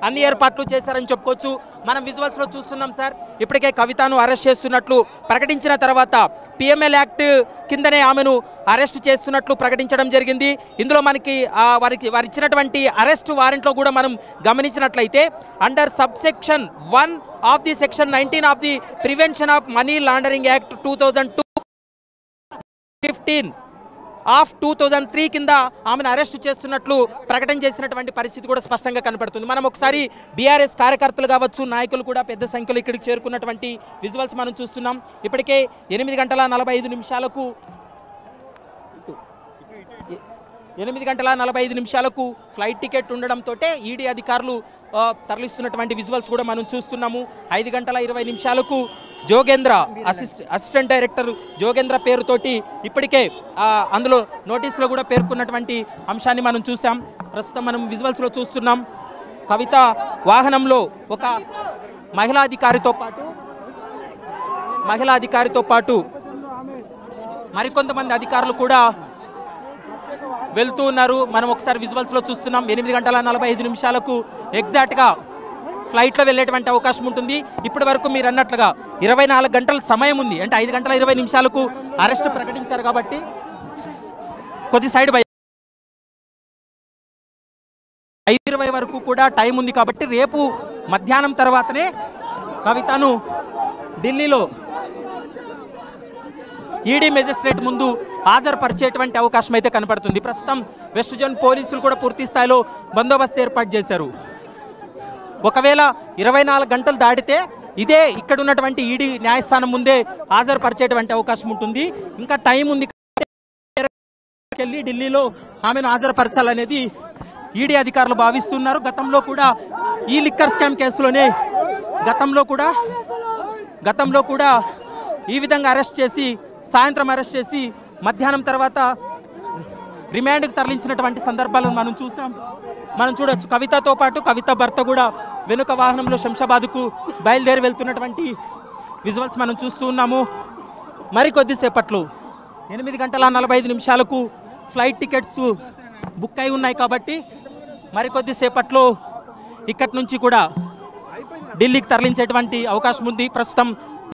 అన్ని ఏర్పాట్లు చేశారని చెప్పుకోవచ్చు. మనం విజువల్స్లో చూస్తున్నాం సార్. ఇప్పటికే కవితను అరెస్ట్ చేస్తున్నట్లు ప్రకటించిన తర్వాత పిఎంఎల్ యాక్ట్ కిందనే ఆమెను అరెస్ట్ చేస్తున్నట్లు ప్రకటించడం జరిగింది. ఇందులో మనకి వారు ఇచ్చినటువంటి అరెస్ట్ వారెంట్లో కూడా మనం గమనించినట్లయితే under subsection 1 of the section 19 of the prevention of money laundering act 2002 15 of 2003 కింద ఆమెను అరెస్ట్ చేస్తున్నట్లు ప్రకటన చేసినటువంటి పరిస్థితి కూడా స్పష్టంగా కనపడుతుంది. మనం ఒకసారి బీఆర్ఎస్ కార్యకర్తలు కావచ్చు, నాయకులు కూడా పెద్ద సంఖ్యలో ఇక్కడికి చేరుకున్నటువంటి విజువల్స్ మనం చూస్తున్నాం. ఇప్పటికే 8:45 ఫ్లైట్ టికెట్ ఉండడంతో ఈడీ అధికారులు తరలిస్తున్నటువంటి విజువల్స్ కూడా మనం చూస్తున్నాము. 5:20 జోగేంద్ర అసిస్టెంట్ డైరెక్టర్ జోగేంద్ర పేరుతోటి ఇప్పటికే అందులో నోటీసులో కూడా పేర్కొన్నటువంటి అంశాన్ని మనం చూసాం. ప్రస్తుతం మనం విజువల్స్లో చూస్తున్నాం. కవిత వాహనంలో ఒక మహిళా అధికారితో పాటు మరికొంతమంది అధికారులు కూడా వెళ్తూ ఉన్నారు. మనం ఒకసారి విజువల్స్లో చూస్తున్నాం. 8:45 ఎగ్జాక్ట్గా ఫ్లైట్లో వెళ్ళేటువంటి అవకాశం ఉంటుంది. ఇప్పటి వరకు మీరు అన్నట్లుగా 24 గంటల సమయం ఉంది. అంటే 5:20 అరెస్ట్ ప్రకటించారు కాబట్టి కొద్ది సైడ్ 5:20 వరకు కూడా టైం ఉంది కాబట్టి రేపు మధ్యాహ్నం తర్వాతనే కవితను ఢిల్లీలో ఈడీ మెజిస్ట్రేట్ ముందు హాజరుపరిచేటువంటి అవకాశం అయితే కనపడుతుంది. ప్రస్తుతం వెస్ట్ జోన్ పోలీసులు కూడా పూర్తి స్థాయిలో బందోబస్తు ఏర్పాటు చేశారు. ఒకవేళ 24 గంటలు దాటితే ఇదే ఇక్కడ ఉన్నటువంటి ఈడీ న్యాయస్థానం ముందే హాజరుపరిచేటువంటి అవకాశం ఉంటుంది. ఇంకా టైం ఉంది. వెళ్ళి ఢిల్లీలో ఆమెను హాజరుపరచాలనేది ఈడీ అధికారులు భావిస్తున్నారు. గతంలో కూడా ఈ లిక్కర్ స్కామ్ కేసులోనే గతంలో కూడా ఈ విధంగా సాయంత్రం అరెస్ట్ చేసి మధ్యాహ్నం తర్వాత రిమాండ్కి తరలించినటువంటి సందర్భాలను మనం చూడొచ్చు. కవితతో పాటు కవిత భర్త కూడా వెనుక వాహనంలో శంషాబాద్కు బయలుదేరి వెళ్తున్నటువంటి విజువల్స్ మనం చూస్తూ ఉన్నాము. మరికొద్దిసేపట్లో 8:45 ఫ్లైట్ టికెట్స్ బుక్ అయి ఉన్నాయి కాబట్టి మరికొద్దిసేపట్లో ఇక్కడి నుంచి కూడా ఢిల్లీకి తరలించేటువంటి అవకాశం ఉంది. ప్రస్తుతం